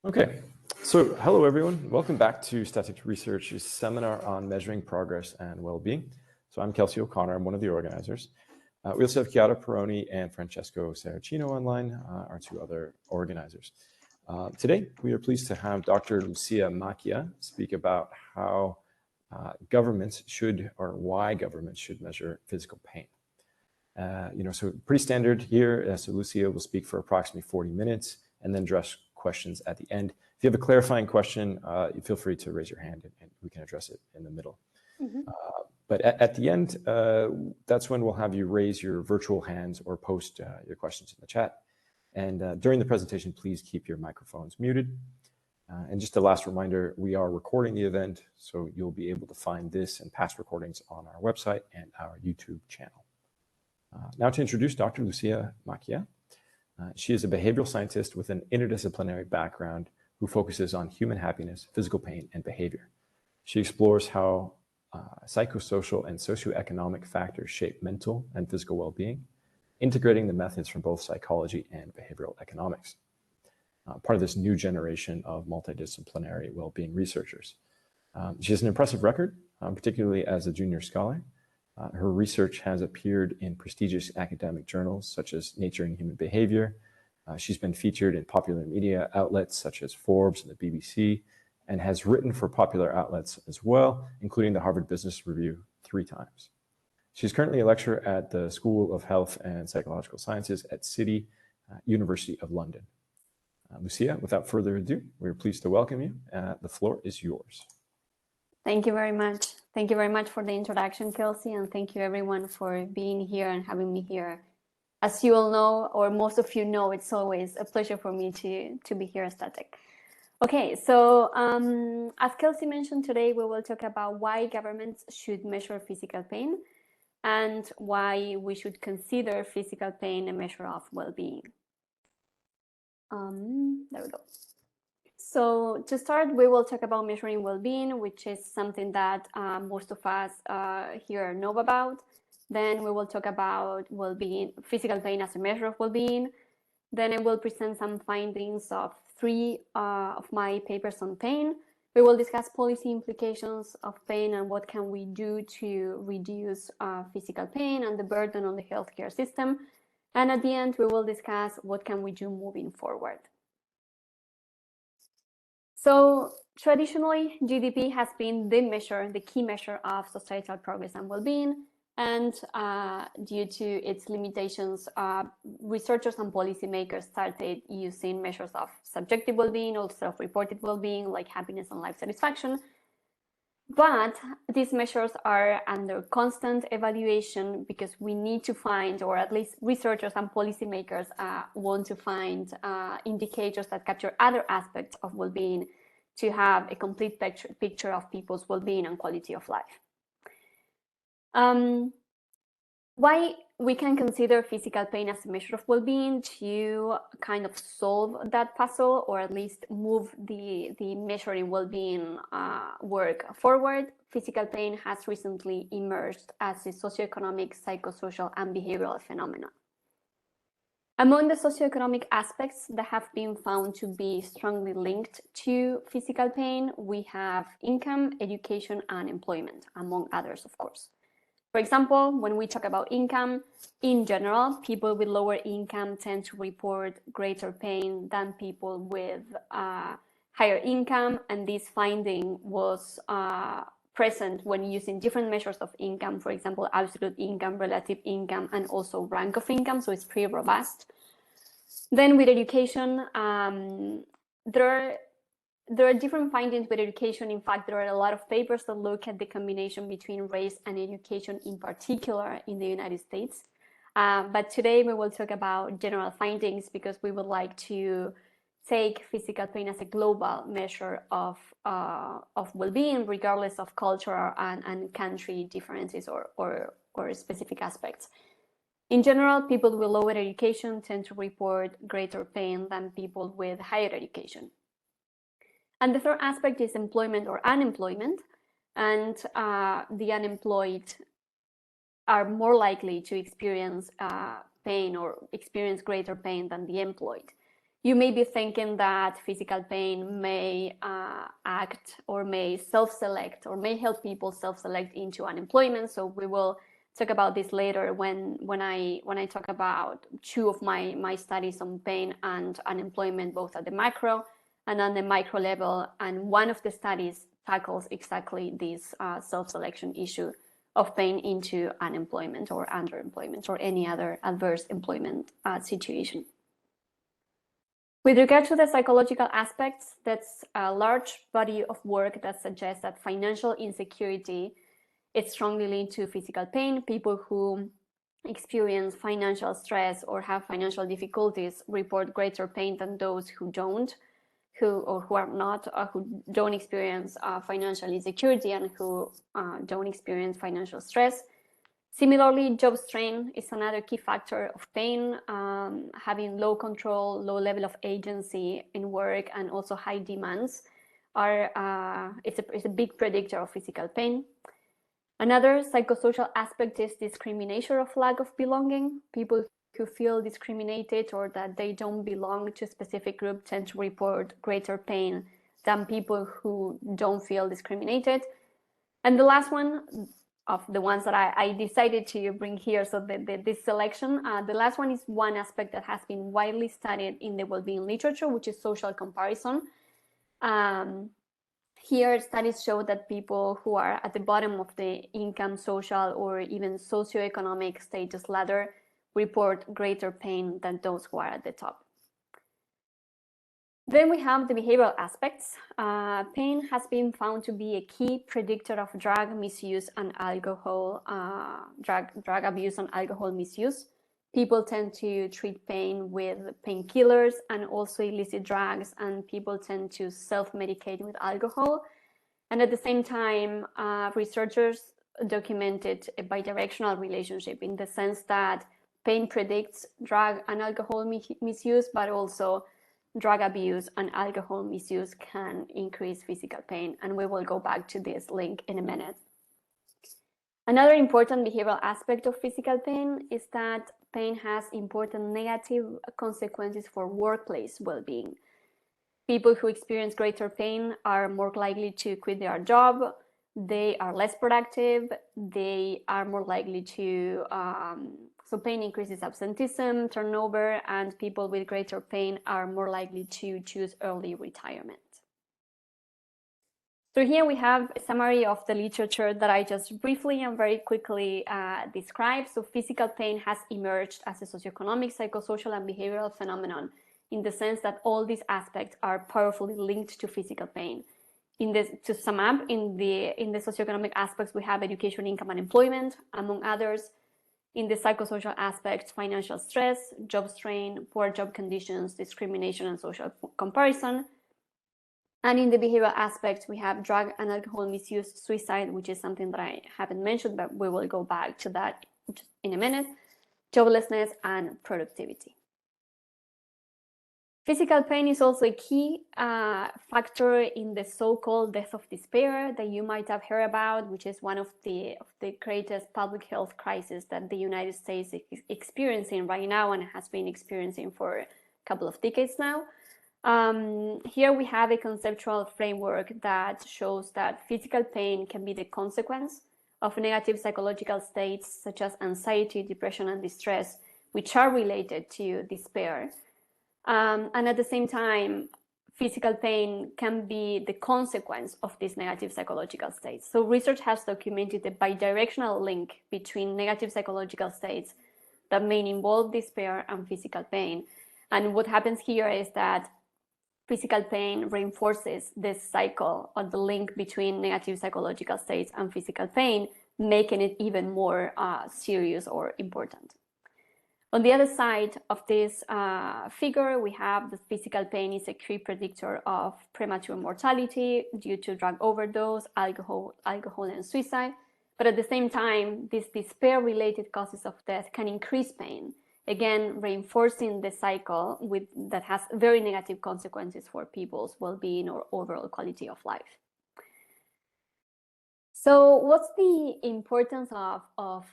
Okay, so hello everyone. Welcome back to Static Research's seminar on measuring progress and well-being. So I'm Kelsey O'Connor, I'm one of the organizers. We also have Chiara Peroni and Francesco Saracino online, our two other organizers. Today, we are pleased to have Dr. Lucía Macchia speak about how governments should, or why governments should measure physical pain. So pretty standard here. So Lucía will speak for approximately 40 minutes and then address questions at the end. If you have a clarifying question, you feel free to raise your hand and we can address it in the middle. But at the end, that's when we'll have you raise your virtual hands or post your questions in the chat. And during the presentation, please keep your microphones muted. And just a last reminder, we are recording the event, so you'll be able to find this and past recordings on our website and our YouTube channel. Now to introduce Dr. Lucía Macchia. She is a behavioral scientist with an interdisciplinary background who focuses on human happiness, physical pain, and behavior. She explores how psychosocial and socioeconomic factors shape mental and physical well-being, integrating the methods from both psychology and behavioral economics. Part of this new generation of multidisciplinary well-being researchers. She has an impressive record, particularly as a junior scholar. Her research has appeared in prestigious academic journals such as Nature and Human Behavior. She's been featured in popular media outlets such as Forbes and the BBC, and has written for popular outlets as well, including the Harvard Business Review 3 times. She's currently a lecturer at the School of Health and Psychological Sciences at City University of London. Lucía, without further ado, we're pleased to welcome you. The floor is yours. Thank you very much. Thank you very much for the introduction, Kelsey, and thank you everyone for being here and having me here. As you all know, or most of you know, it's always a pleasure for me to be here at Static. Okay, so as Kelsey mentioned, today we will talk about why governments should measure physical pain and why we should consider physical pain a measure of well-being. There we go. So to start, we will talk about measuring well-being, which is something that most of us here know about. Then we will talk about well-being, physical pain as a measure of well-being. Then I will present some findings of 3 of my papers on pain. We will discuss policy implications of pain and what can we do to reduce physical pain and the burden on the healthcare system. And at the end, we will discuss what can we do moving forward. So traditionally, GDP has been the key measure of societal progress and well-being. And due to its limitations, researchers and policymakers started using measures of subjective well-being or self-reported well-being, like happiness and life satisfaction. But these measures are under constant evaluation because we need to find, or at least researchers and policymakers want to find indicators that capture other aspects of well-being to have a complete picture of people's well-being and quality of life. Why we can consider physical pain as a measure of well-being to kind of solve that puzzle, or at least move the measuring well-being work forward. Physical pain has recently emerged as a socioeconomic, psychosocial, and behavioral phenomenon. Among the socioeconomic aspects that have been found to be strongly linked to physical pain, we have income, education, and employment, among others, of course. For example, when we talk about income, in general, people with lower income tend to report greater pain than people with higher income, and this finding was present when using different measures of income, for example, absolute income, relative income, and also rank of income, so it's pretty robust. Then with education, there are different findings with education. In fact, there are a lot of papers that look at the combination between race and education, in particular in the United States. But today we will talk about general findings because we would like to take physical pain as a global measure of well-being, regardless of cultural and country differences or specific aspects. In general, people with lower education tend to report greater pain than people with higher education. And the third aspect is employment or unemployment. And the unemployed are more likely to experience pain or experience greater pain than the employed. You may be thinking that physical pain may act or may self-select or may help people self-select into unemployment. So we will talk about this later when I talk about two of my studies on pain and unemployment, both at the macro and on the micro level. And one of the studies tackles exactly this self-selection issue of pain into unemployment or underemployment or any other adverse employment situation. With regard to the psychological aspects, that's a large body of work that suggests that financial insecurity is strongly linked to physical pain. People who experience financial stress or have financial difficulties report greater pain than those who don't, who don't experience financial insecurity and who don't experience financial stress. Similarly, job strain is another key factor of pain. Having low control, low level of agency in work, and also high demands it's a big predictor of physical pain. Another psychosocial aspect is discrimination of lack of belonging. People who feel discriminated or that they don't belong to a specific group tend to report greater pain than people who don't feel discriminated. And the last one, of the ones that I decided to bring here, so this selection, the last one is one aspect that has been widely studied in the well-being literature, which is social comparison. Here, studies show that people who are at the bottom of the income, social, or even socioeconomic status ladder report greater pain than those who are at the top. Then we have the behavioral aspects. Pain has been found to be a key predictor of drug misuse and alcohol, drug abuse and alcohol misuse. People tend to treat pain with painkillers and also illicit drugs, and people tend to self-medicate with alcohol. And at the same time, researchers documented a bidirectional relationship in the sense that pain predicts drug and alcohol misuse, but also drug abuse and alcohol misuse can increase physical pain, and we will go back to this link in a minute. Another important behavioral aspect of physical pain is that pain has important negative consequences for workplace well-being. People who experience greater pain are more likely to quit their job, they are less productive, they are more likely to so pain increases absenteeism, turnover, and people with greater pain are more likely to choose early retirement. So here we have a summary of the literature that I just briefly and very quickly described. So physical pain has emerged as a socioeconomic, psychosocial, and behavioral phenomenon in the sense that all these aspects are powerfully linked to physical pain. To sum up, in the socioeconomic aspects, we have education, income, and employment, among others. In the psychosocial aspects, financial stress, job strain, poor job conditions, discrimination, and social comparison. And in the behavioral aspects, we have drug and alcohol misuse, suicide, which is something that I haven't mentioned, but we will go back to that in a minute, joblessness, and productivity. Physical pain is also a key factor in the so-called death of despair that you might have heard about, which is one of the greatest public health crises that the United States is experiencing right now and has been experiencing for a couple of decades now. Here we have a conceptual framework that shows that physical pain can be the consequence of negative psychological states such as anxiety, depression, and distress, which are related to despair. And at the same time, physical pain can be the consequence of these negative psychological states. So research has documented a bidirectional link between negative psychological states that may involve despair and physical pain. And what happens here is that physical pain reinforces this cycle or the link between negative psychological states and physical pain, making it even more serious or important. On the other side of this figure, we have that physical pain is a key predictor of premature mortality due to drug overdose, alcohol, and suicide. But at the same time, these despair-related causes of death can increase pain, again, reinforcing the cycle that has very negative consequences for people's well-being or overall quality of life. So what's the importance of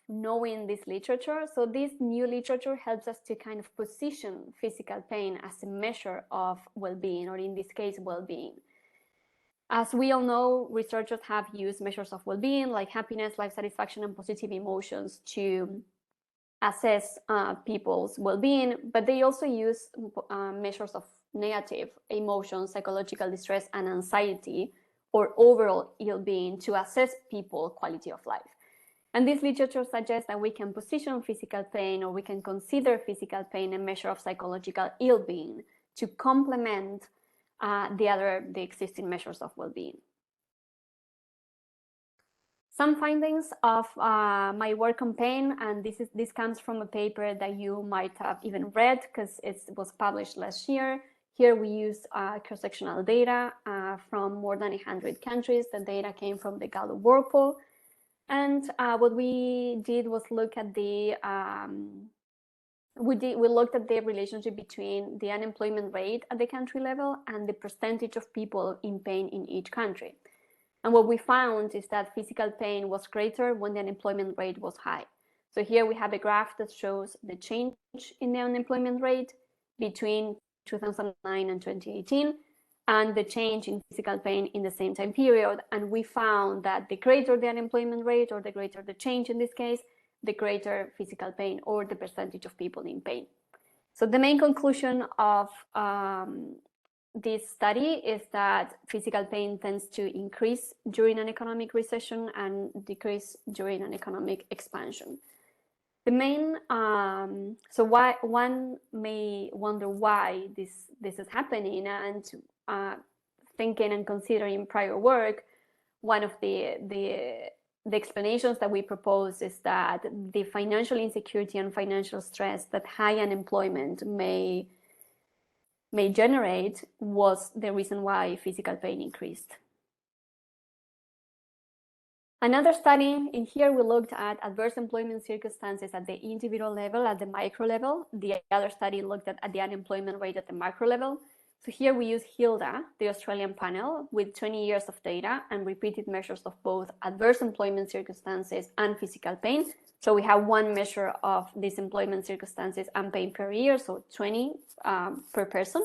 knowing this literature. So this new literature helps us to kind of position physical pain as a measure of well-being, or in this case, well-being. As we all know, researchers have used measures of well-being like happiness, life satisfaction, and positive emotions to assess people's well-being, but they also use measures of negative emotions, psychological distress, and anxiety, or overall ill-being, to assess people's quality of life. And this literature suggests that we can position physical pain, or we can consider physical pain a measure of psychological ill-being to complement the existing measures of well-being. Some findings of my work on pain, and this comes from a paper that you might have even read because it was published last year. Here we used cross-sectional data from more than 100 countries. The data came from the Gallup World Poll. And what we did was look at the we looked at the relationship between the unemployment rate at the country level and the percentage of people in pain in each country. And what we found is that physical pain was greater when the unemployment rate was high. So here we have a graph that shows the change in the unemployment rate between 2009 and 2018, and the change in physical pain in the same time period. And we found that the greater the unemployment rate, or the greater the change in this case, the greater physical pain, or the percentage of people in pain. So the main conclusion of this study is that physical pain tends to increase during an economic recession and decrease during an economic expansion. The main, so why one may wonder why this is happening, and thinking and considering prior work, one of the explanations that we propose is that the financial insecurity and financial stress that high unemployment may generate was the reason why physical pain increased. Another study, in here we looked at adverse employment circumstances at the individual level, at the micro level. The other study looked at the unemployment rate at the macro level. So here we use HILDA, the Australian panel, with 20 years of data and repeated measures of both adverse employment circumstances and physical pain. So we have one measure of these employment circumstances and pain per year, so 20 per person.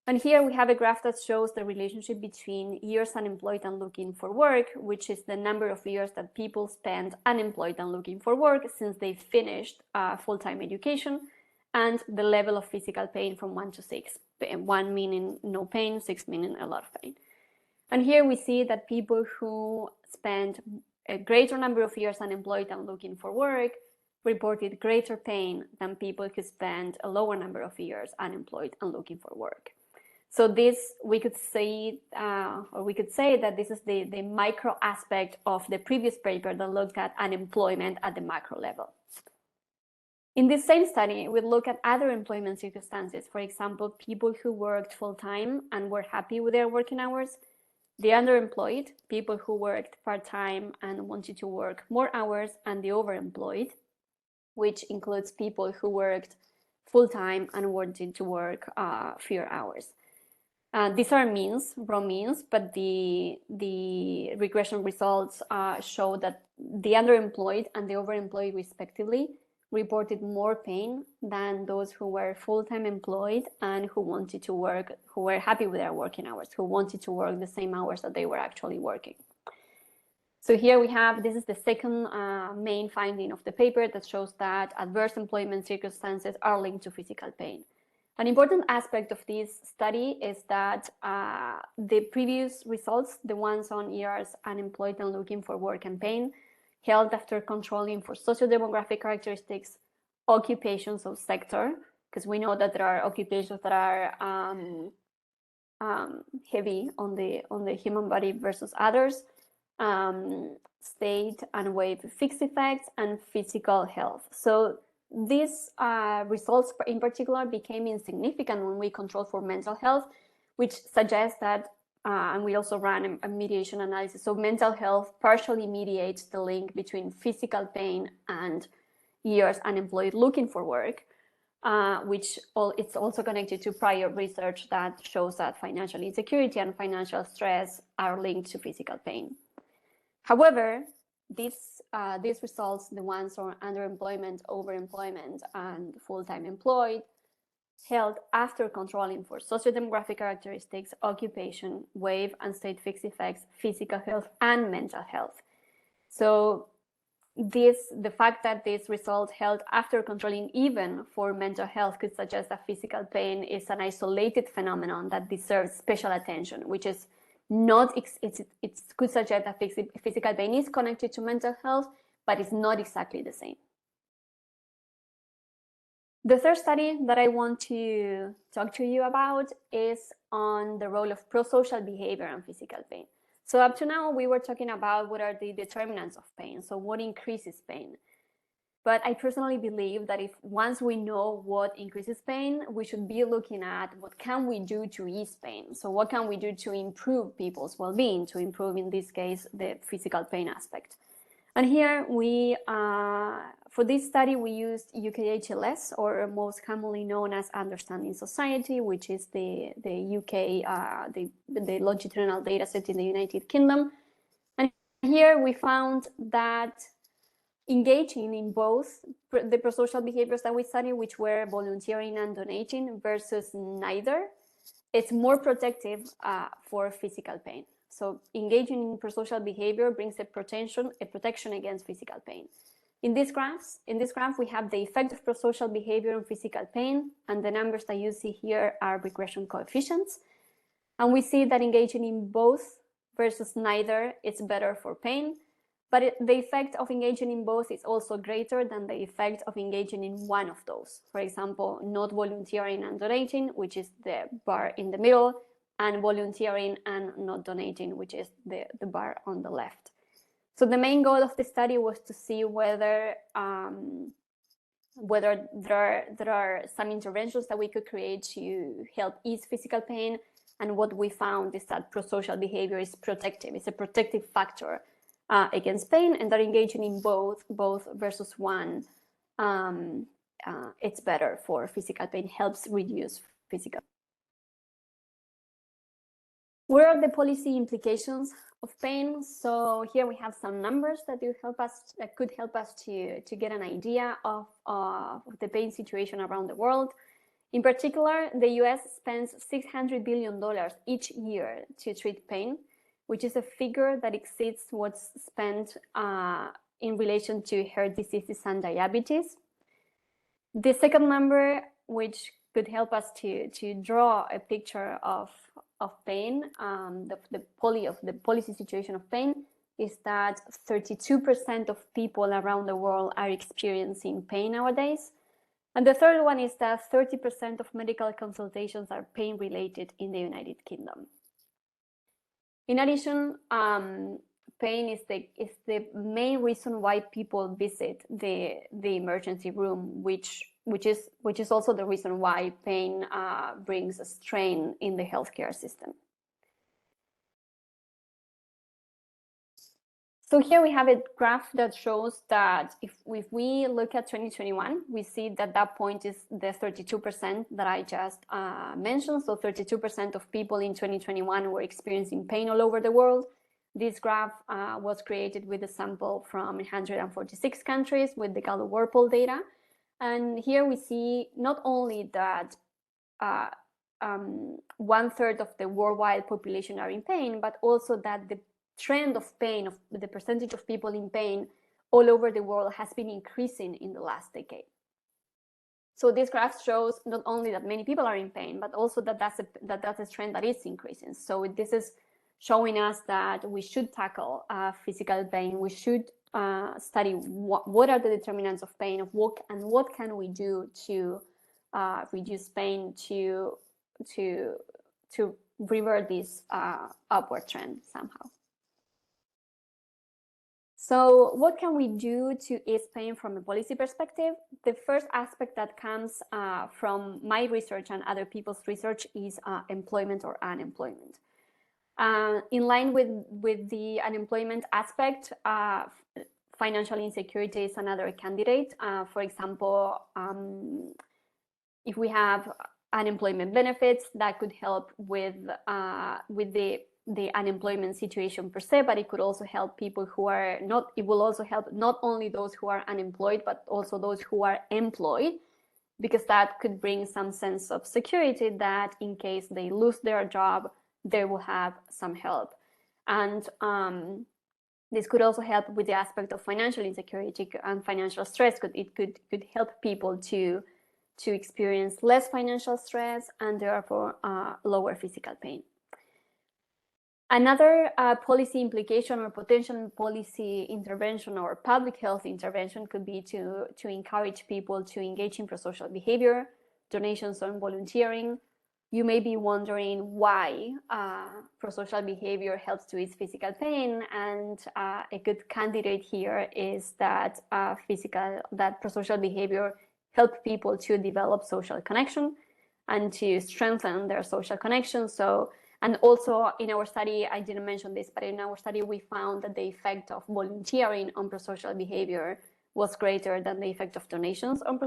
And here we have a graph that shows the relationship between years unemployed and looking for work, which is the number of years that people spend unemployed and looking for work since they finished full-time education, and the level of physical pain from 1 to 6. 1 meaning no pain, 6 meaning a lot of pain. And here we see that people who spend a greater number of years unemployed and looking for work reported greater pain than people who spend a lower number of years unemployed and looking for work. So this, we could say, that this is the micro aspect of the previous paper that looked at unemployment at the macro level. In this same study, we look at other employment circumstances. For example, people who worked full-time and were happy with their working hours, the underemployed, people who worked part-time and wanted to work more hours, and the overemployed, which includes people who worked full-time and wanted to work fewer hours. These are means, raw means, but the regression results show that the underemployed and the overemployed respectively reported more pain than those who were full-time employed and who wanted to work, who were happy with their working hours, who wanted to work the same hours that they were actually working. So here we have, this is the second main finding of the paper that shows that adverse employment circumstances are linked to physical pain. An important aspect of this study is that the previous results, the ones on years unemployed and looking for work and pain, held after controlling for socio-demographic characteristics, occupations of sector, because we know that there are occupations that are heavy on the human body versus others, state and wave fixed effects, and physical health. So these results in particular became insignificant when we controlled for mental health, which suggests that, and we also ran a mediation analysis, so mental health partially mediates the link between physical pain and years unemployed looking for work, which it's also connected to prior research that shows that financial insecurity and financial stress are linked to physical pain. However, these results, the ones on underemployment, overemployment, and full-time employed, held after controlling for sociodemographic characteristics, occupation, wave and state fixed effects, physical health, and mental health. So the fact that this result held after controlling even for mental health could suggest that physical pain is an isolated phenomenon that deserves special attention, which is not, it could suggest that physical pain is connected to mental health, but it's not exactly the same. The third study that I want to talk to you about is on the role of prosocial behavior and physical pain. So up to now, we were talking about what are the determinants of pain, so what increases pain. But I personally believe that if once we know what increases pain, we should be looking at what can we do to ease pain. So what can we do to improve people's well-being, to improve, in this case, the physical pain aspect. And here we, for this study, we used UKHLS, or most commonly known as Understanding Society, which is the UK, the longitudinal data set in the United Kingdom. And here we found that engaging in both the prosocial behaviors that we studied, which were volunteering and donating, versus neither, it's more protective for physical pain. So engaging in prosocial behavior brings a protection against physical pain. In this graph, we have the effect of prosocial behavior on physical pain, and the numbers that you see here are regression coefficients. And we see that engaging in both versus neither is better for pain, but the effect of engaging in both is also greater than the effect of engaging in one of those. For example, not volunteering and donating, which is the bar in the middle, and volunteering and not donating, which is the bar on the left. So the main goal of the study was to see whether there are some interventions that we could create to help ease physical pain. And what we found is that prosocial behavior is protective. It's a protective factor against pain, and that engaging in both versus one, it's better for physical pain, helps reduce physical pain. What are the policy implications of pain? So here we have some numbers that could help us to get an idea of the pain situation around the world. In particular, the US spends $600 billion each year to treat pain, which is a figure that exceeds what's spent in relation to heart diseases and diabetes. The second number, which could help us to draw a picture of pain, the policy situation of pain, is that 32% of people around the world are experiencing pain nowadays. And the third one is that 30% of medical consultations are pain-related in the United Kingdom. In addition, pain is the main reason why people visit the emergency room, which is also the reason why pain brings a strain in the healthcare system. So here we have a graph that shows that if we look at 2021, we see that point is the 32% that I just mentioned. So 32% of people in 2021 were experiencing pain all over the world. This graph was created with a sample from 146 countries with the Gallup-Whirlpool data. And here we see not only that 1/3 of the worldwide population are in pain, but also that the trend of pain, of the percentage of people in pain all over the world, has been increasing in the last decade. So this graph shows not only that many people are in pain, but also that that's a trend that is increasing. So this is showing us that we should tackle physical pain. We should study what are the determinants of pain, and what can we do to reduce pain, to revert this upward trend somehow. So what can we do to ease pain from a policy perspective? The first aspect that comes from my research and other people's research is employment or unemployment. In line with the unemployment aspect, financial insecurity is another candidate. For example, if we have unemployment benefits, that could help with the the unemployment situation per se, but it could also help people who are not, it will also help not only those who are unemployed, but also those who are employed, because that could bring some sense of security that in case they lose their job, they will have some help. And this could also help with the aspect of financial insecurity and financial stress. It could help people to experience less financial stress and therefore lower physical pain. Another policy implication or potential policy intervention or public health intervention could be to encourage people to engage in prosocial behavior, donations and volunteering. You may be wondering why prosocial behavior helps to ease physical pain, and a good candidate here is that prosocial behavior helps people to develop social connection and to strengthen their social connection. So, and also in our study, I didn't mention this, but in our study we found that the effect of volunteering on prosocial behavior was greater than the effect of donations on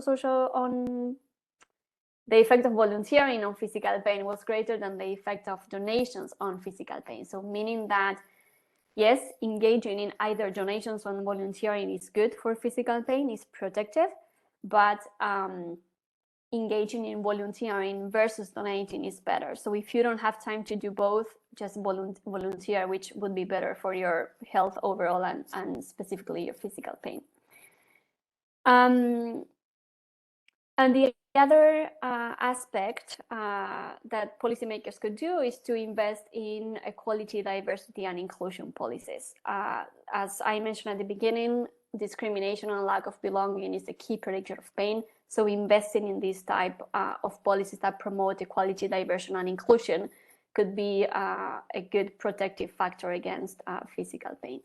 the effect of volunteering on physical pain was greater than the effect of donations on physical pain. So meaning that, yes, engaging in either donations or volunteering is good for physical pain, is protective, but engaging in volunteering versus donating is better. So if you don't have time to do both, just volunteer, which would be better for your health overall and specifically your physical pain. And the other aspect that policymakers could do is to invest in equality, diversity, and inclusion policies. As I mentioned at the beginning, discrimination and lack of belonging is a key predictor of pain. So investing in this type of policies that promote equality, diversity, and inclusion could be a good protective factor against physical pain.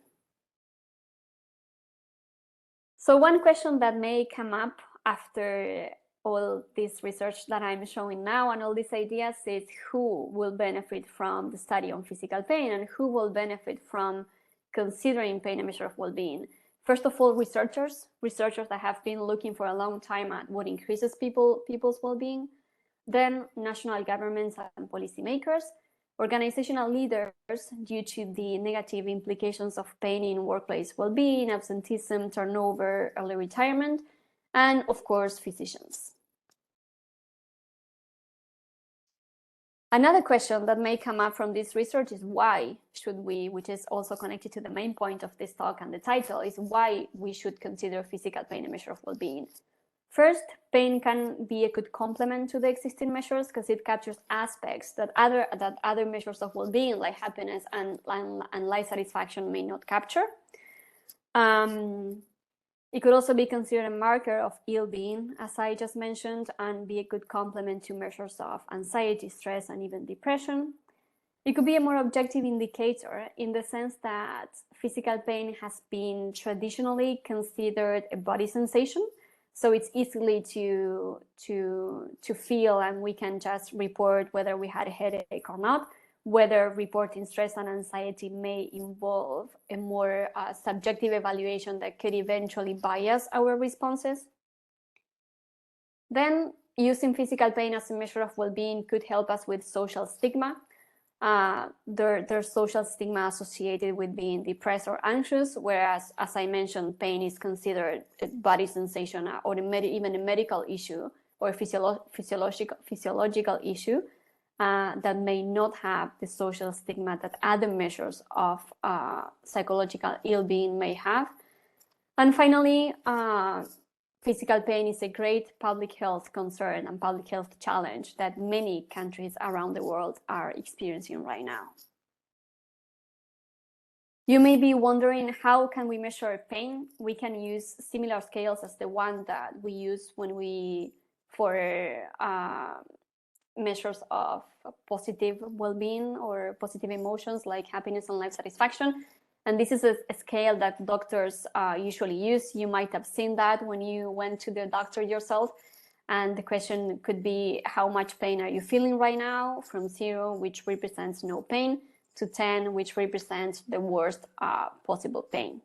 So one question that may come up after all this research that I'm showing now and all these ideas is who will benefit from the study on physical pain and who will benefit from considering pain a measure of well-being. First of all, researchers that have been looking for a long time at what increases people's well-being. Then national governments and policymakers, organizational leaders due to the negative implications of pain in workplace well-being, absenteeism, turnover, early retirement, and of course, physicians. Another question that may come up from this research is why should we, which is also connected to the main point of this talk and the title, is why we should consider physical pain a measure of well-being. First, pain can be a good complement to the existing measures because it captures aspects that other measures of well-being like happiness and life satisfaction may not capture. It could also be considered a marker of ill-being, as I just mentioned, and be a good complement to measures of anxiety, stress, and even depression. It could be a more objective indicator in the sense that physical pain has been traditionally considered a body sensation. So it's easily to feel, and we can just report whether we had a headache or not. Whether reporting stress and anxiety may involve a more subjective evaluation that could eventually bias our responses. Then using physical pain as a measure of well-being could help us with social stigma. There's social stigma associated with being depressed or anxious, whereas, as I mentioned, pain is considered a body sensation or even a medical issue or a physiological issue that may not have the social stigma that other measures of psychological ill-being may have. And finally, physical pain is a great public health concern and public health challenge that many countries around the world are experiencing right now. You may be wondering, how can we measure pain? We can use similar scales as the one that we use for measures of positive well-being or positive emotions like happiness and life satisfaction. And this is a scale that doctors usually use. You might have seen that when you went to the doctor yourself. And the question could be, how much pain are you feeling right now? From 0, which represents no pain, to 10, which represents the worst possible pain.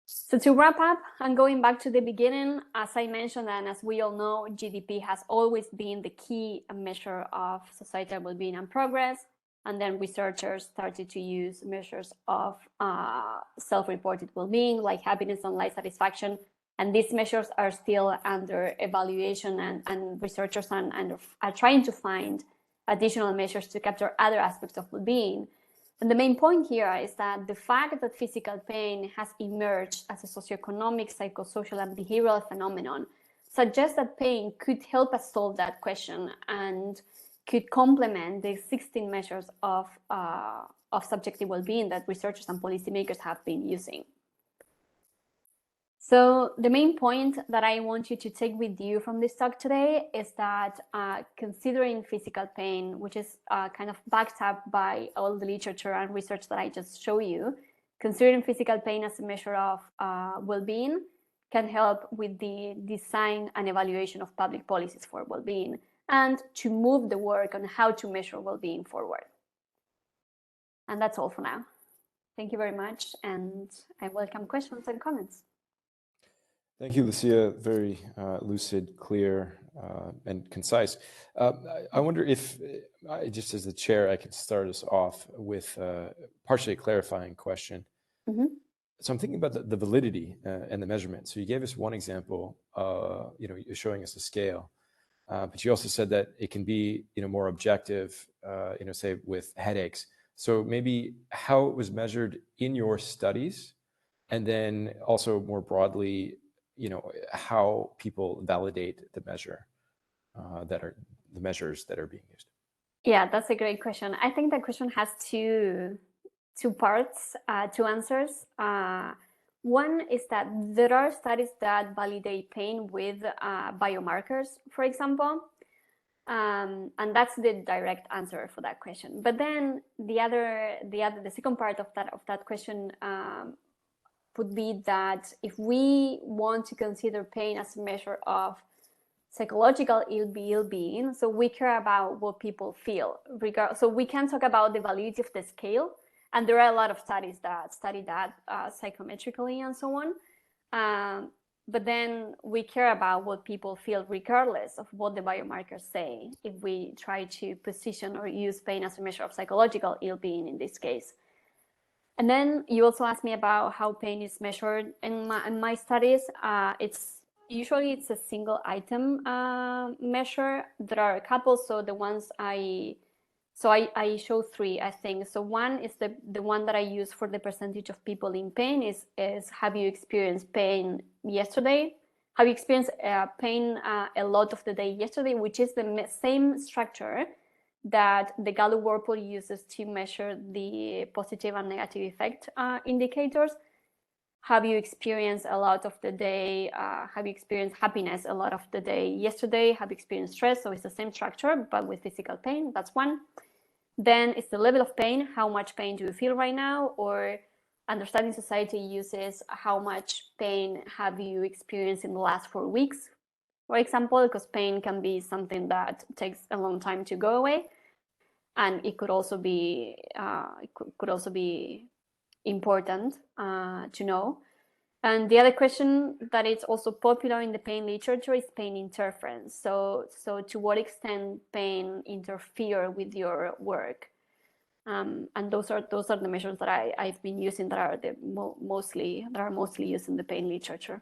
So to wrap up, and going back to the beginning, as I mentioned, and as we all know, GDP has always been the key measure of societal well-being and progress. And then researchers started to use measures of self-reported well-being, like happiness and life satisfaction. And these measures are still under evaluation, and researchers are trying to find additional measures to capture other aspects of well-being. And the main point here is that the fact that physical pain has emerged as a socioeconomic, psychosocial, and behavioral phenomenon suggests that pain could help us solve that question and could complement the 16 measures of subjective well-being that researchers and policymakers have been using. So the main point that I want you to take with you from this talk today is that considering physical pain, which is kind of backed up by all the literature and research that I just showed you, considering physical pain as a measure of well-being can help with the design and evaluation of public policies for well-being and to move the work on how to measure well-being forward. And that's all for now. Thank you very much, and I welcome questions and comments. Thank you, Lucia. Very lucid, clear, and concise. I wonder if, just as the chair, I could start us off with partially a clarifying question. Mm-hmm. So I'm thinking about the validity and the measurement. So you gave us one example, you're showing us a scale, but you also said that it can be, more objective, say with headaches. So maybe how it was measured in your studies, and then also more broadly, how people validate the measures that are being used. Yeah, that's a great question. I think that question has two parts, two answers. One is that there are studies that validate pain with biomarkers, for example, and that's the direct answer for that question. But then the second part of that question would be that if we want to consider pain as a measure of psychological ill-being, so we care about what people feel. So we can talk about the validity of the scale, and there are a lot of studies that study that psychometrically and so on. But then we care about what people feel regardless of what the biomarkers say, if we try to position or use pain as a measure of psychological ill-being in this case. And then you also asked me about how pain is measured in my studies. It's a single item measure. There are a couple, so the ones I show three, I think. So one is the one that I use for the percentage of people in pain is have you experienced pain yesterday? Have you experienced pain a lot of the day yesterday, which is the same structure that the Gallup-Whirlpool uses to measure the positive and negative effect indicators. Have you experienced a lot of the day? Have you experienced happiness a lot of the day yesterday? Have you experienced stress? So it's the same structure, but with physical pain. That's one. Then it's the level of pain. How much pain do you feel right now? Or Understanding Society uses how much pain have you experienced in the last 4 weeks, for example, because pain can be something that takes a long time to go away, and it could also be important to know. And the other question that is also popular in the pain literature is pain interference. So to what extent pain interfere with your work? And those are the measures that I've been using that are mostly used in the pain literature.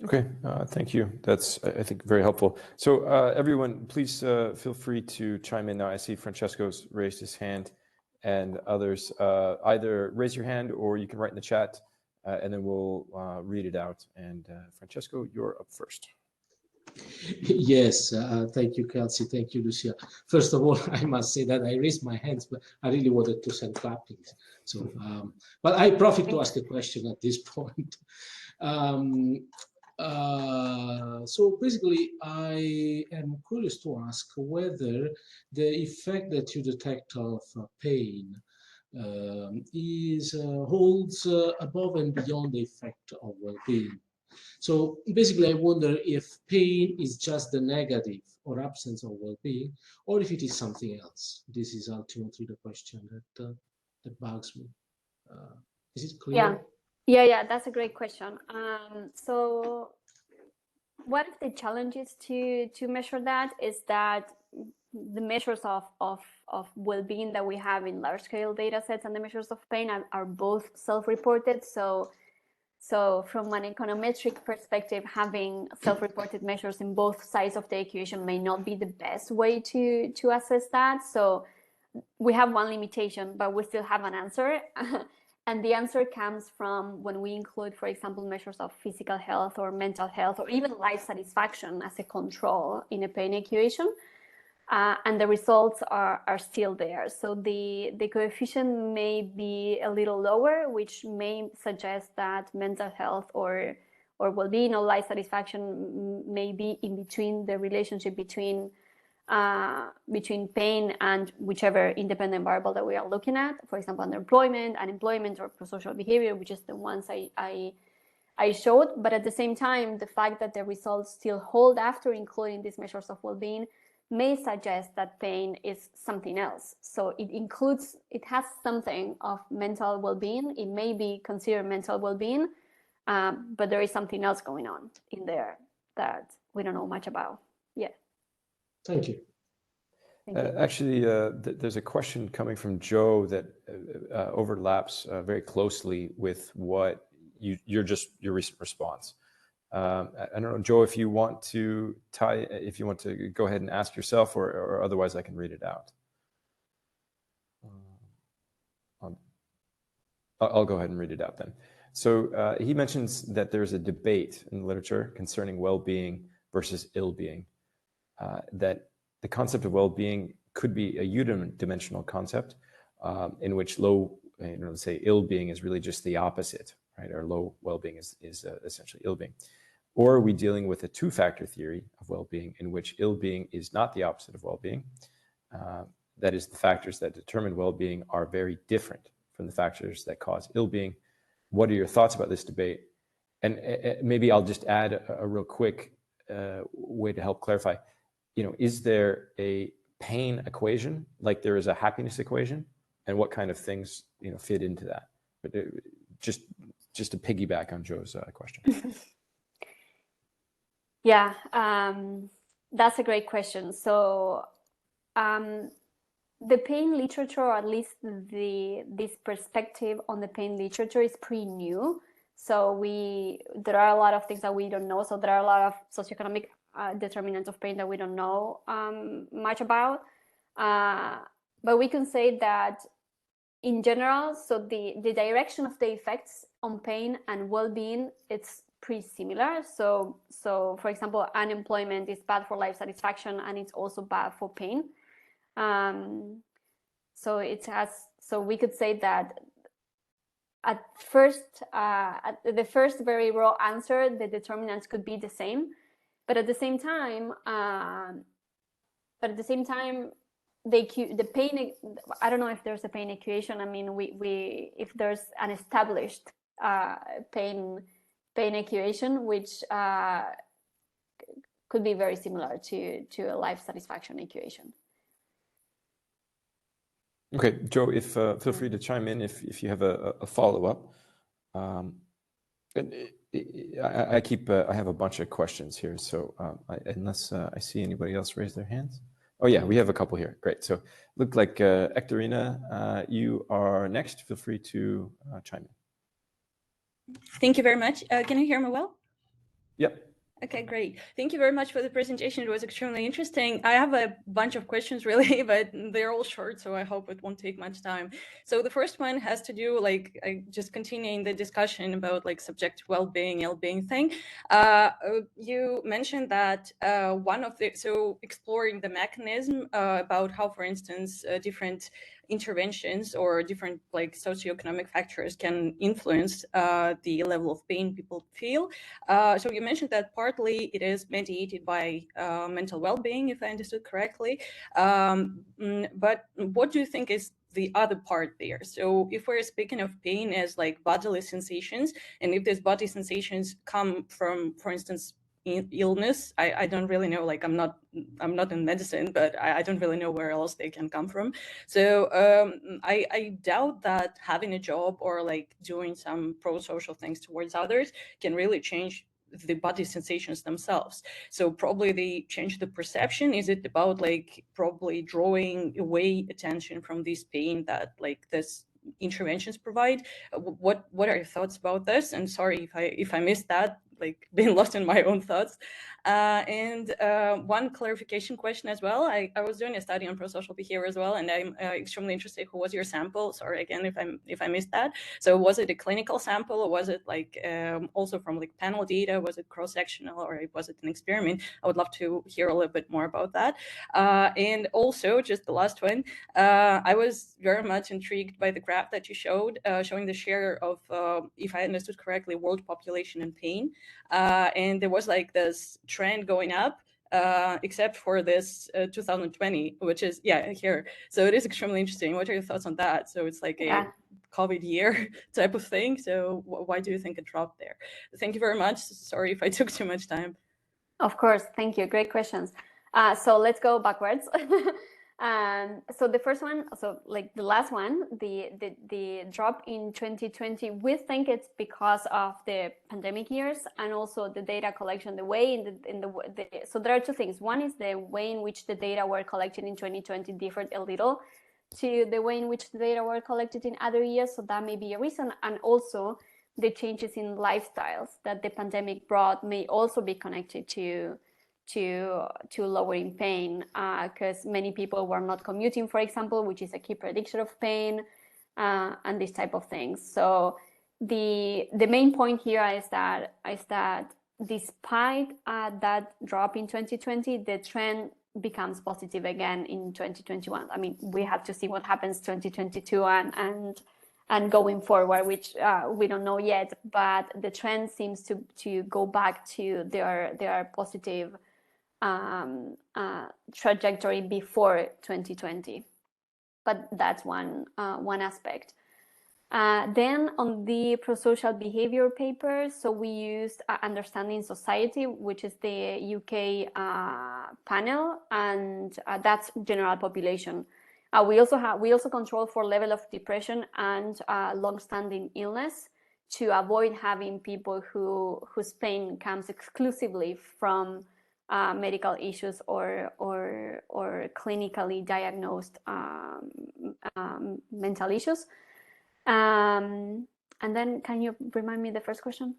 Okay, thank you. That's, I think, very helpful. So everyone, please feel free to chime in now. I see Francesco's raised his hand, and others, either raise your hand or you can write in the chat, and then we'll read it out. And Francesco, you're up first. Yes, thank you, Kelsey. Thank you, Lucia. First of all, I must say that I raised my hands, but I really wanted to send clappings. So, but I profit to ask a question at this point. So basically, I am curious to ask whether the effect that you detect of pain holds above and beyond the effect of well-being. So basically, I wonder if pain is just the negative or absence of well-being, or if it is something else. This is ultimately the question that bugs me. Is it clear? Yeah, that's a great question. So one of the challenges to measure that is that the measures of well-being that we have in large-scale data sets and the measures of pain are both self-reported. So from an econometric perspective, having self-reported measures in both sides of the equation may not be the best way to assess that. So we have one limitation, but we still have an answer. And the answer comes from when we include, for example, measures of physical health or mental health, or even life satisfaction as a control in a pain equation. And the results are still there. So the coefficient may be a little lower, which may suggest that mental health or well-being or life satisfaction may be in between the relationship between pain and whichever independent variable that we are looking at. For example, underemployment, unemployment, or prosocial behavior, which is the ones I showed. But at the same time, the fact that the results still hold after including these measures of well-being may suggest that pain is something else. So it has something of mental well-being. It may be considered mental well-being, but there is something else going on in there that we don't know much about yet. Thank you. Actually, there's a question coming from Joe that overlaps very closely with what your recent response. I don't know, Joe, if you want to go ahead and ask yourself, or otherwise I can read it out. I'll go ahead and read it out then. So he mentions that there's a debate in the literature concerning well-being versus ill-being, that the concept of well-being could be a unidimensional concept in which let's say ill-being is really just the opposite, right? Or low well-being is essentially ill-being. Or are we dealing with a two-factor theory of well-being in which ill-being is not the opposite of well-being? That is, the factors that determine well-being are very different from the factors that cause ill-being. What are your thoughts about this debate? And maybe I'll just add a real quick way to help clarify. Is there a pain equation like there is a happiness equation, and what kind of things fit into that? But just to piggyback on Joe's question. Yeah, that's a great question. So the pain literature, or at least this perspective on the pain literature, is pretty new. So there are a lot of things that we don't know. So there are a lot of socioeconomic determinants of pain that we don't know much about. But we can say that in general, so the direction of the effects on pain and well-being, it's pretty similar. So for example, unemployment is bad for life satisfaction, and it's also bad for pain. So we could say that at the first very raw answer, the determinants could be the same, but at the same time, the pain, I don't know if there's a pain equation. I mean, if there's an established pain equation, which could be very similar to a life satisfaction equation. Okay, Joe, feel free to chime in if you have a follow-up. I have a bunch of questions here, so unless I see anybody else raise their hands. Oh yeah, we have a couple here. Great. So look like Ectorina, you are next. Feel free to chime in. Thank you very much. Can you hear me well? Yep. Okay, great. Thank you very much for the presentation. It was extremely interesting. I have a bunch of questions really, but they're all short, so I hope it won't take much time. So the first one has to do, just continuing the discussion about subjective well-being, ill-being thing. You mentioned that exploring the mechanism about how, for instance, different interventions or different socioeconomic factors can influence the level of pain people feel. So you mentioned that partly it is mediated by mental well-being, if I understood correctly. But what do you think is the other part there? So if we're speaking of pain as bodily sensations, and if these body sensations come from, for instance, illness, I don't really know, I'm not in medicine, but I don't really know where else they can come from. So I doubt that having a job or doing some pro-social things towards others can really change the body sensations themselves. So probably they change the perception. Is it about like probably drawing away attention from this pain that like this interventions provide? What are your thoughts about this? And sorry if I missed that, like being lost in my own thoughts. And one clarification question as well. I was doing a study on prosocial behavior as well, and I'm extremely interested. Who was your sample? Sorry again if I missed that. So was it a clinical sample, or was it like also from like panel data? Was it cross-sectional, or was it an experiment? I would love to hear a little bit more about that. And also, just the last one, I was very much intrigued by the graph that you showed, showing the share of, if I understood correctly, world population and pain. And there was like this trend going up, except for this 2020, which is, yeah, here. So it is extremely interesting. What are your thoughts on that? So it's like a COVID year type of thing. So why do you think it dropped there? Thank you very much. Sorry if I took too much time. Of course, thank you. Great questions. So let's go backwards. So the first one, so like the last one, the drop in 2020, we think it's because of the pandemic years and also the data collection, the way so there are two things. One is the way in which the data were collected in 2020 differed a little to the way in which the data were collected in other years. So that may be a reason. And also the changes in lifestyles that the pandemic brought may also be connected to lowering pain, because many people were not commuting, for example, which is a key predictor of pain, and these type of things. So the main point here is that despite that drop in 2020, the trend becomes positive again in 2021. I mean, we have to see what happens 2022 and going forward, which we don't know yet, but the trend seems to go back to their positive trajectory before 2020. But that's one aspect. Then on the prosocial behavior paper, so we used Understanding Society, which is the UK panel, and that's general population. We also control for level of depression and long-standing illness to avoid having people whose pain comes exclusively from medical issues or clinically diagnosed mental issues. And then can you remind me the first question?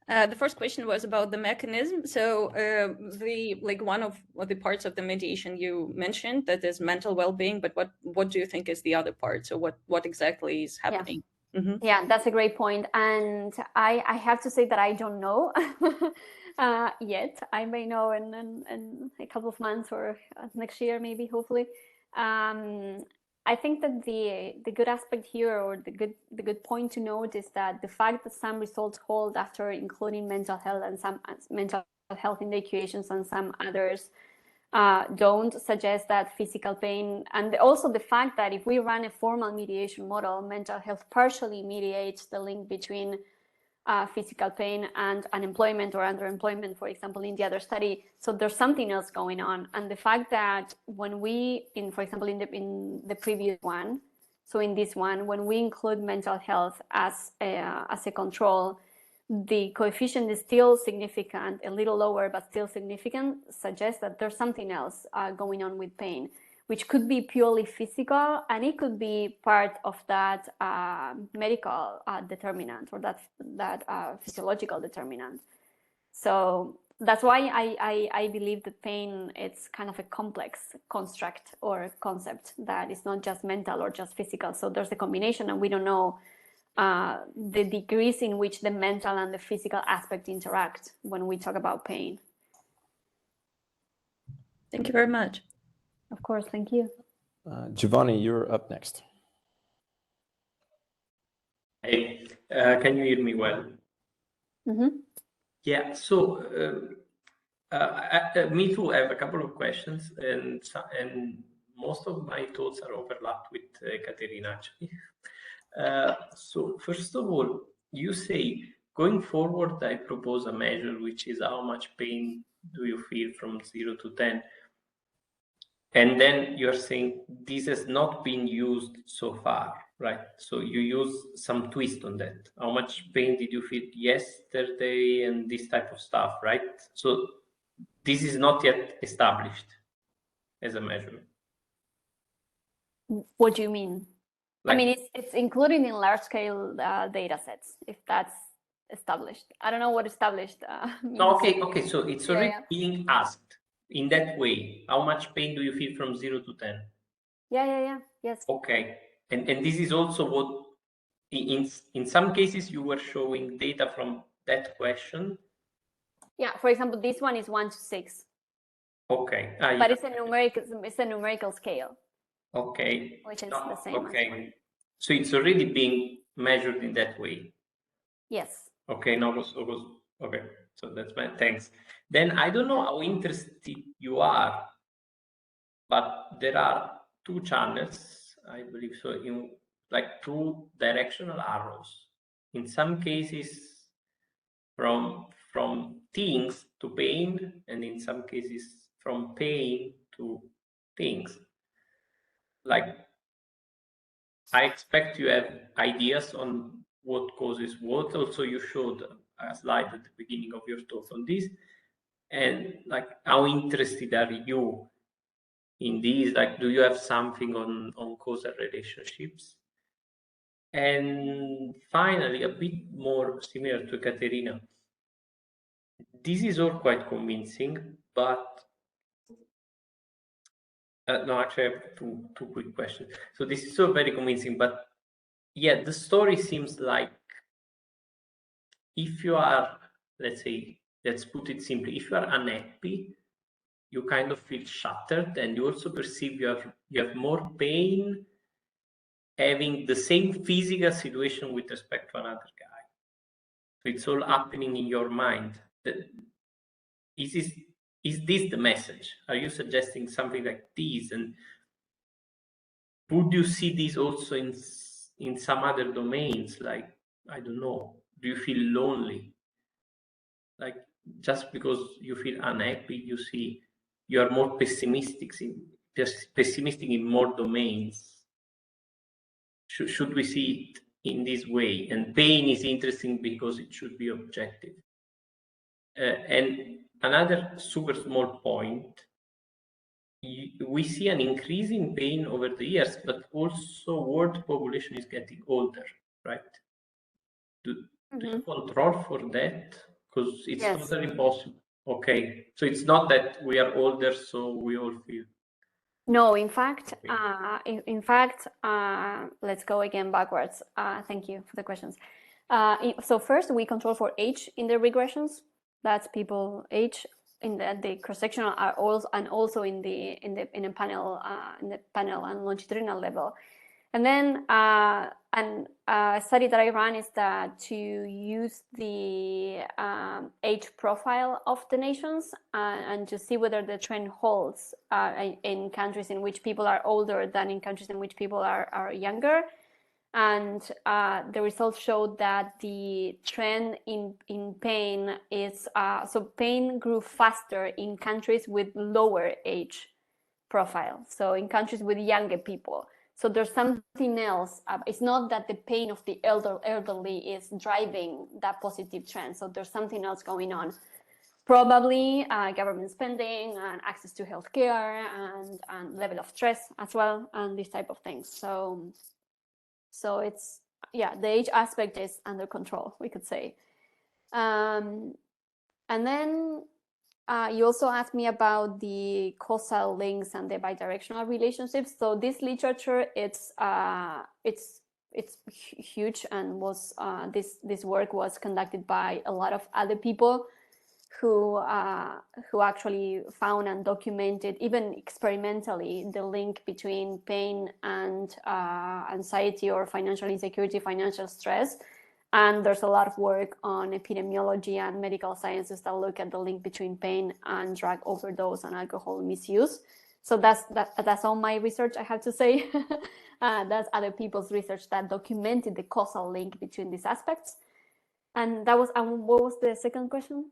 The first question was about the mechanism. So one of the parts of the mediation you mentioned, that is mental well-being, but what do you think is the other part? So what exactly is happening? Yeah, mm-hmm. Yeah, that's a great point. And I have to say that I don't know yet. I may know in a couple of months or next year, maybe, hopefully. I think that the good aspect here, or the good point to note, is that the fact that some results hold after including mental health and some mental health in the equations and some others don't, suggest that physical pain, and also the fact that if we run a formal mediation model, mental health partially mediates the link between physical pain and unemployment or underemployment, for example, in the other study. So there's something else going on. And the fact that when we, for example, in the previous one, so in this one, when we include mental health as a control, the coefficient is still significant, a little lower, but still significant, suggests that there's something else going on with pain, which could be purely physical, and it could be part of that medical determinant, or that physiological determinant. So that's why I believe that pain, it's kind of a complex construct or concept that is not just mental or just physical. So there's a combination, and we don't know the degrees in which the mental and the physical aspect interact when we talk about pain. Thank you very much. Of course, thank you. Giovanni, you're up next. Hey, can you hear me well? Mm-hmm. Yeah, so me too, I have a couple of questions, and most of my thoughts are overlapped with Katerina, actually. So first of all, you say, going forward, I propose a measure, which is how much pain do you feel from 0 to 10? And then you're saying this has not been used so far, right? So you use some twist on that. How much pain did you feel yesterday and this type of stuff, right? So this is not yet established as a measurement. What do you mean? Like, I mean, it's included in large-scale data sets, if that's established. I don't know what established means. no, okay. So it's already Yeah. being asked in that way. How much pain do you feel from 0 to 10? Yeah. Yes. Okay. And this is also what, in some cases, you were showing data from that question. Yeah. For example, this one is 1 to 6. Okay. But Yeah. it's a numerical scale. Okay. Which is the same as one. So it's already being measured in that way. Yes. Okay. Okay. So that's my thanks. Then I don't know how interested you are, but there are 2 channels, I believe so, in like 2 directional arrows. In some cases, from things to pain, and in some cases from pain to things. Like, I expect you have ideas on what causes what. Also, you showed a slide at the beginning of your talk on this. And like, how interested are you in these? Like, do you have something on causal relationships? And finally, a bit more similar to Caterina, this is all quite convincing, but no, actually, I have two quick questions. So this is all very convincing, but yeah, the story seems like if you are, let's say, let's put it simply, if you are unhappy, you kind of feel shattered, and you also perceive you have more pain having the same physical situation with respect to another guy. So it's all happening in your mind. Is this the message? Are you suggesting something like this? And would you see this also in some other domains? Like, I don't know, do you feel lonely? Like, just because you feel unhappy, you are more pessimistic in more domains. Should we see it in this way? And pain is interesting because it should be objective. And another super small point, we see an increase in pain over the years, but also world population is getting older, right? Do you control for that? Because it's totally possible. Okay, so it's not that we are older, so we all feel. No, in fact, let's go again backwards. Thank you for the questions. So first, we control for age in the regressions. That's people age in the cross-sectional are also in the panel and longitudinal level. And then a study that I ran is that to use the age profile of the nations and to see whether the trend holds in countries in which people are older than in countries in which people are younger. And the results showed that the trend in pain is, so pain grew faster in countries with lower age profile. So in countries with younger people. So there's something else. It's not that the pain of the elderly is driving that positive trend. So there's something else going on. Probably government spending and access to healthcare and level of stress as well, and these type of things. So it's, yeah, the age aspect is under control, we could say. And then you also asked me about the causal links and the bidirectional relationships. So this literature, it's huge, and was this work was conducted by a lot of other people who actually found and documented, even experimentally, the link between pain and anxiety or financial insecurity, financial stress. And there's a lot of work on epidemiology and medical sciences that look at the link between pain and drug overdose and alcohol misuse. So that's all my research, I have to say. That's other people's research that documented the causal link between these aspects. And that was, what was the second question?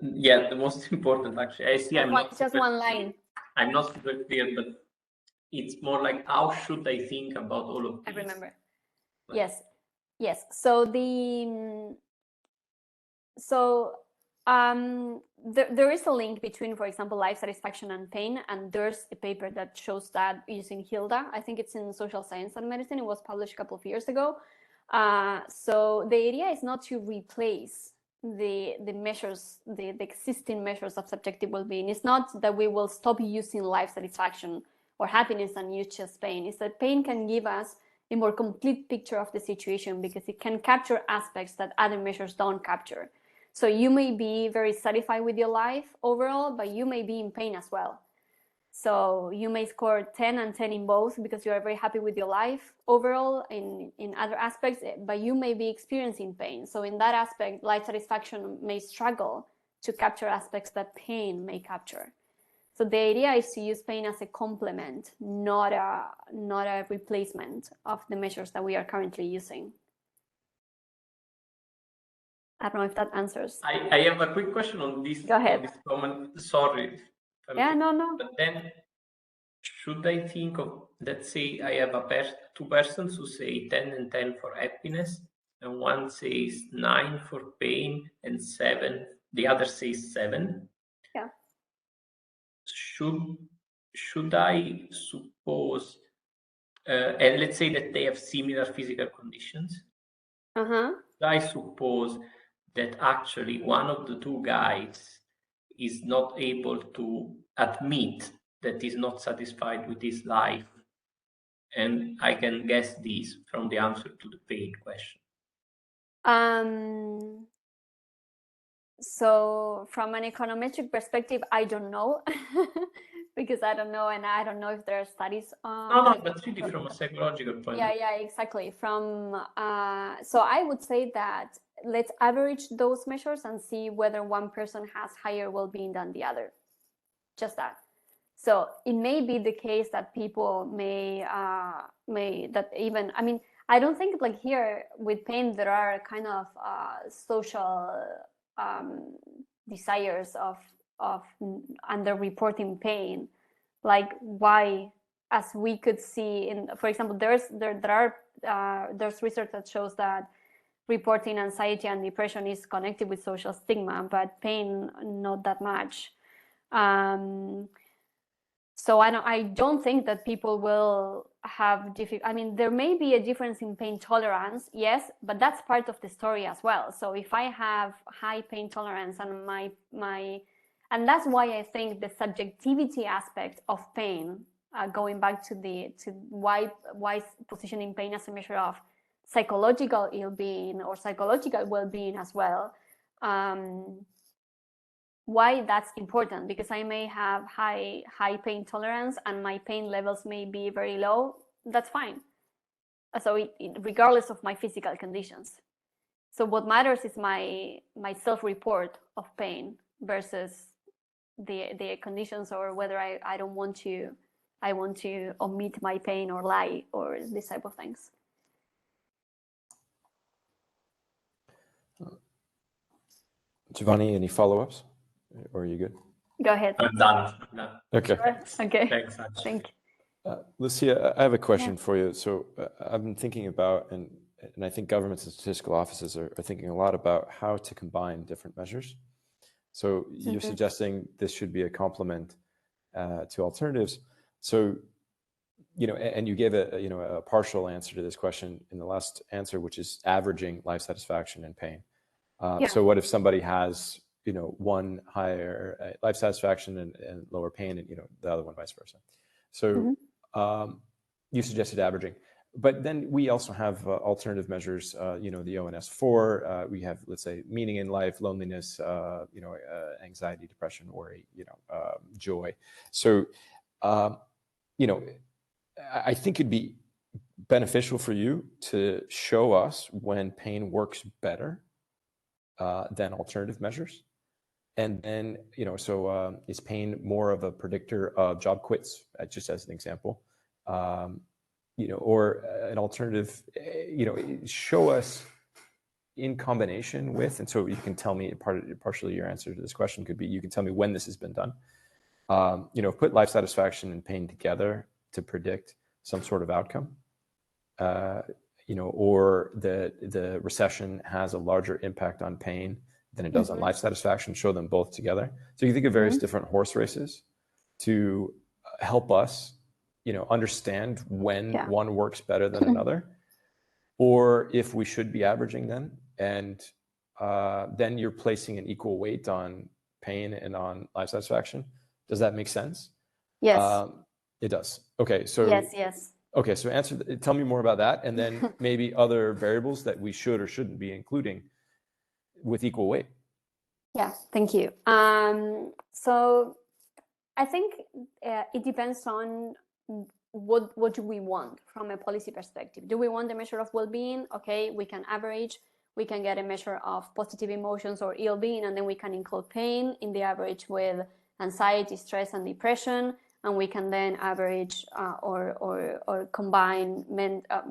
Yeah, the most important, actually. I see. Just one line. I'm not super clear, but it's more like, how should I think about all of I this? remember. Like, Yes. So there is a link between, for example, life satisfaction and pain, and there's a paper that shows that using Hilda. I think it's in Social Science and Medicine. It was published a couple of years ago. So the idea is not to replace the measures, the existing measures of subjective well-being. It's not that we will stop using life satisfaction or happiness and use just pain. It's that pain can give us a more complete picture of the situation because it can capture aspects that other measures don't capture. So you may be very satisfied with your life overall, but you may be in pain as well. So you may score 10 and 10 in both because you are very happy with your life overall in other aspects, but you may be experiencing pain. So in that aspect, life satisfaction may struggle to capture aspects that pain may capture. So the idea is to use pain as a complement, not a replacement of the measures that we are currently using. I don't know if that answers. I have a quick question on this. Go ahead. On this comment. Sorry. Yeah, no. But then, should I think of, let's say I have two persons who say 10 and 10 for happiness, and one says 9 for pain and 7, the other says 7. Yeah. Should I suppose, and let's say that they have similar physical conditions, I suppose that actually one of the two guys is not able to admit that he's not satisfied with his life. And I can guess this from the answer to the pain question. So from an econometric perspective, I don't know because I don't know, and I don't know if there are studies on. No, but really from a psychological point. Yeah, exactly. So I would say that let's average those measures and see whether one person has higher well-being than the other. Just that. So it may be the case that people may that even, I mean, I don't think like here with pain there are kind of social desires of underreporting pain, like why, as we could see in, for example, there's research that shows that reporting anxiety and depression is connected with social stigma, but pain not that much. So I don't think that people will have I mean, there may be a difference in pain tolerance, yes, but that's part of the story as well. So if I have high pain tolerance and and that's why I think the subjectivity aspect of pain, going back to why positioning pain as a measure of psychological ill-being or psychological well-being as well, why that's important, because I may have high pain tolerance and my pain levels may be very low. That's fine. So regardless of my physical conditions. So what matters is my self-report of pain versus the conditions, or whether I want to omit my pain or lie or this type of things. Giovanni, any follow-ups? Or are you good? Go ahead. I'm done. Okay. Okay. Thanks. Thank you. Lucia, I have a question for you. So I've been thinking about, and I think governments and statistical offices are thinking a lot about how to combine different measures. So you're suggesting this should be a complement to alternatives. So, and you gave a partial answer to this question in the last answer, which is averaging life satisfaction and pain. So what if somebody has, one higher life satisfaction and lower pain, and the other one vice versa? So you suggested averaging, but then we also have alternative measures. The ONS4. We have, let's say, meaning in life, loneliness, anxiety, depression, worry, joy. So I think it'd be beneficial for you to show us when pain works better than alternative measures. And then, is pain more of a predictor of job quits, just as an example, or an alternative, show us in combination with, and so you can tell me partially your answer to this question could be, you can tell me when this has been done. Put life satisfaction and pain together to predict some sort of outcome, or the recession has a larger impact on pain than it does on life satisfaction, show them both together. So you think of various different horse races to help us, understand when one works better than another, or if we should be averaging them. And then you're placing an equal weight on pain and on life satisfaction. Does that make sense? Yes. It does. Okay. So yes. Okay. So tell me more about that, and then maybe other variables that we should or shouldn't be including with equal weight. Yeah. Thank you. So I think it depends on what do we want from a policy perspective. Do we want a measure of well-being? Okay, we can average. We can get a measure of positive emotions or ill-being, and then we can include pain in the average with anxiety, stress, and depression, and we can then average or combine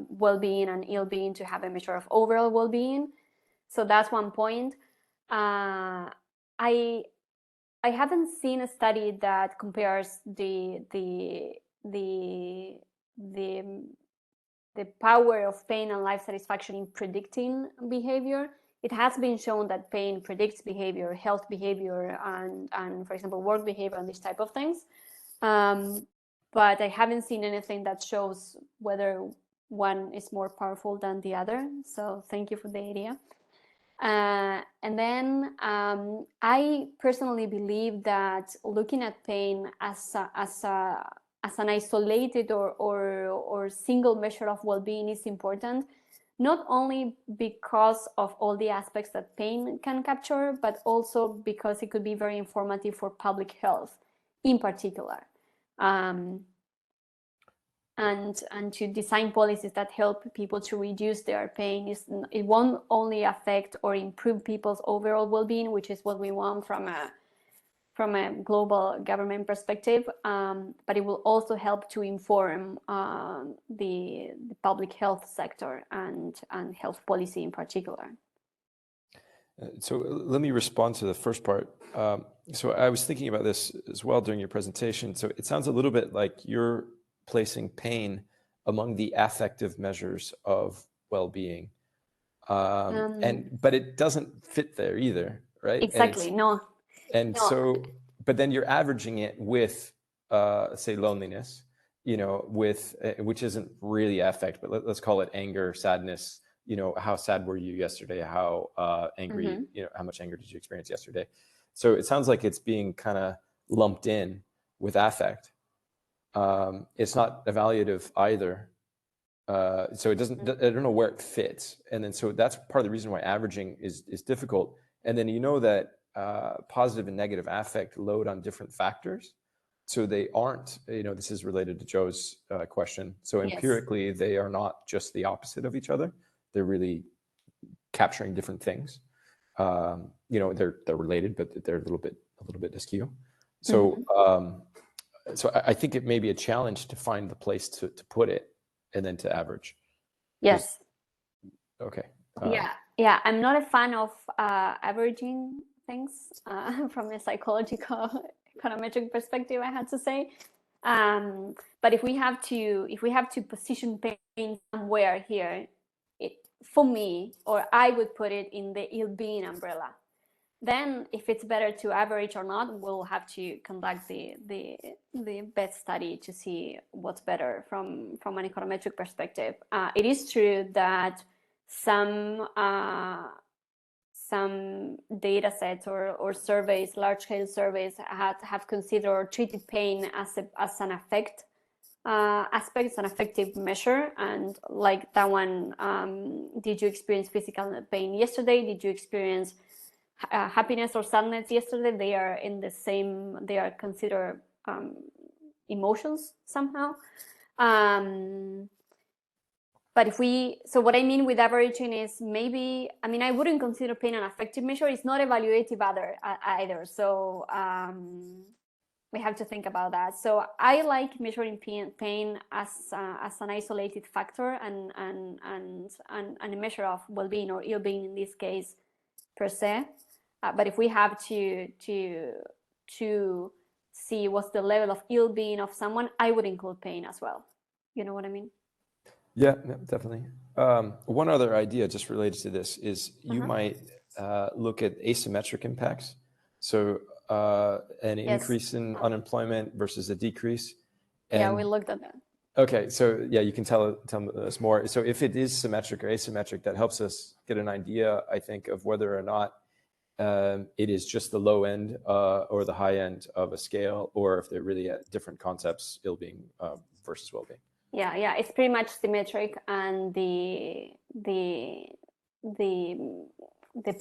well-being and ill-being to have a measure of overall well-being. So that's one point. I haven't seen a study that compares the power of pain and life satisfaction in predicting behavior. It has been shown that pain predicts behavior, health behavior, and for example, work behavior and these type of things. But I haven't seen anything that shows whether one is more powerful than the other. So thank you for the idea. And then I personally believe that looking at pain as an isolated or single measure of well-being is important, not only because of all the aspects that pain can capture, but also because it could be very informative for public health in particular. And to design policies that help people to reduce their pain. It won't only affect or improve people's overall well-being, which is what we want from a global government perspective, but it will also help to inform the public health sector and health policy in particular. So let me respond to the first part. So I was thinking about this as well during your presentation. So it sounds a little bit like you're placing pain among the affective measures of well-being, but it doesn't fit there either, right? Exactly. No. So, but then you're averaging it with, say, loneliness, with which isn't really affect, but let's call it anger, sadness. How sad were you yesterday? How angry? How much anger did you experience yesterday? So it sounds like it's being kind of lumped in with affect. It's not evaluative either. So it doesn't, I don't know where it fits. And then, so that's part of the reason why averaging is difficult. And then, that positive and negative affect load on different factors. So they aren't, this is related to Joe's question. So empirically, they are not just the opposite of each other. They're really capturing different things. They're related, but they're a little bit askew. So, so I think it may be a challenge to find the place to put it and then to average. Yes. Okay. Yeah. I'm not a fan of averaging things from a psychological econometric perspective, I had to say. But if we have to position pain somewhere here, for me, or I would put it in the ill-being umbrella. Then, if it's better to average or not, we'll have to conduct the best study to see what's better from an econometric perspective. It is true that some data sets or surveys, large-scale surveys, have considered or treated pain as an affect aspect, an affective measure, and like that one, did you experience physical pain yesterday? Did you experience happiness or sadness yesterday? They are in the same, they are considered emotions somehow. But so what I mean with averaging is maybe, I wouldn't consider pain an affective measure. It's not evaluative either. So we have to think about that. So I like measuring pain as an isolated factor and a measure of well-being or ill-being in this case per se. But if we have to see what's the level of ill-being of someone, I would include pain as well. You know what I mean? Yeah, definitely. One other idea just related to this is you might look at asymmetric impacts. So an increase in unemployment versus a decrease. And, yeah, we looked at that. Okay, so yeah, you can tell us more. So if it is symmetric or asymmetric, that helps us get an idea, I think, of whether or not it is just the low end or the high end of a scale, or if they're really at different concepts, ill-being versus well-being. Yeah, it's pretty much symmetric, and the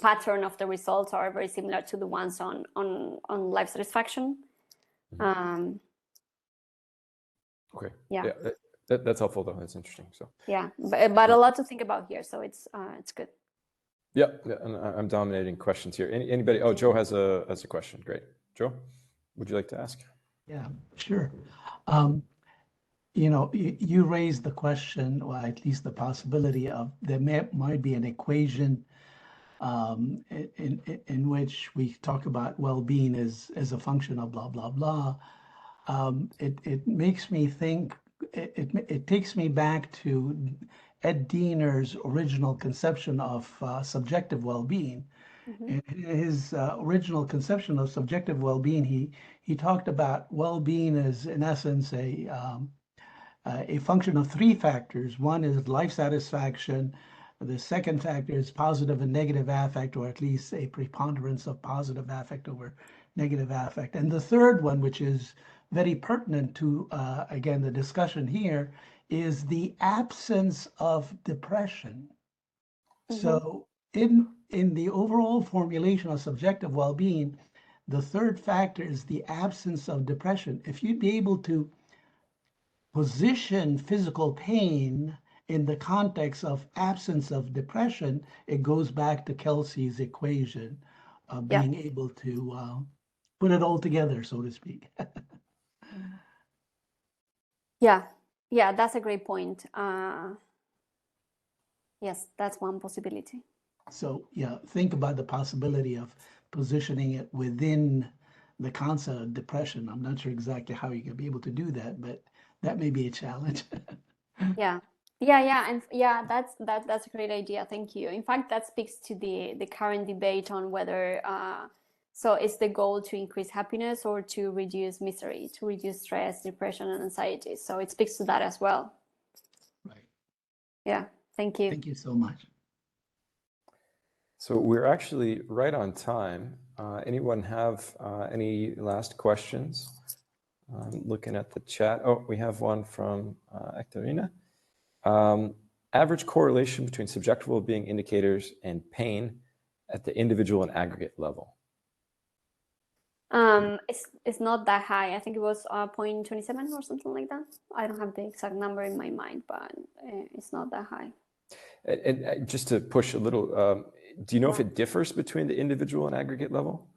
pattern of the results are very similar to the ones on life satisfaction. Okay. Yeah. That's helpful though. That's interesting. So. Yeah, but a lot to think about here, so it's good. Yeah, and I'm dominating questions here. Anybody? Oh, Joe has a question. Great, Joe, would you like to ask? Yeah, sure. You know, you raised the question, or at least the possibility of there might be an equation in which we talk about well-being as a function of blah, blah, blah. It makes me think, it takes me back to Ed Diener's original conception of subjective well-being. In his original conception of subjective well-being, he talked about well-being as, in essence, a function of three factors. One is life satisfaction. The second factor is positive and negative affect, or at least a preponderance of positive affect over negative affect. And the third one, which is very pertinent to, again, the discussion here, is the absence of depression. So in the overall formulation of subjective well-being, the third factor is the absence of depression. If you'd be able to position physical pain in the context of absence of depression, it goes back to Kelsey's equation of being able to put it all together, so to speak. Yeah, that's a great point. Yes, that's one possibility. So yeah, think about the possibility of positioning it within the concept of depression. I'm not sure exactly how you're gonna be able to do that, but that may be a challenge. Yeah, and that's a great idea. Thank you. In fact, that speaks to the current debate on whether so is the goal to increase happiness or to reduce misery, to reduce stress, depression, and anxiety. So it speaks to that as well. Right. Yeah. Thank you. Thank you so much. So we're actually right on time. Anyone have any last questions? Looking at the chat. Oh, we have one from Ekaterina. Average correlation between subjective well-being indicators and pain at the individual and aggregate level. It's not that high. I think it was 0.27 or something like that. I don't have the exact number in my mind, but it's not that high. And just to push a little, do you know if it differs between the individual and aggregate level?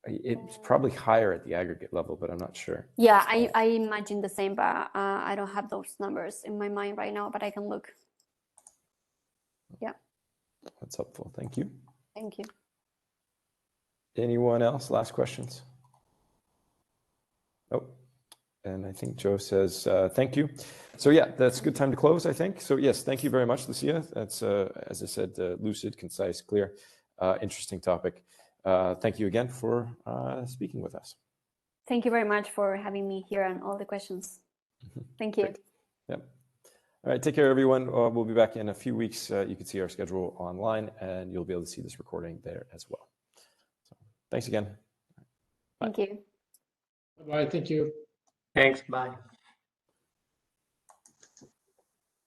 It's probably higher at the aggregate level, but I'm not sure. Yeah, I imagine the same, but I don't have those numbers in my mind right now, but I can look. Yeah. That's helpful. Thank you. Thank you. Anyone else? Last questions? Oh, and I think Joe says, thank you. So yeah, that's a good time to close, I think. So yes, thank you very much, Lucia. That's, as I said, lucid, concise, clear, interesting topic. Thank you again for speaking with us. Thank you very much for having me here and all the questions. Thank you. Great. Yep. All right, take care, everyone. We'll be back in a few weeks. You can see our schedule online, and you'll be able to see this recording there as well. So, thanks again. Bye. Thank you. Bye. Thank you. Thanks. Bye.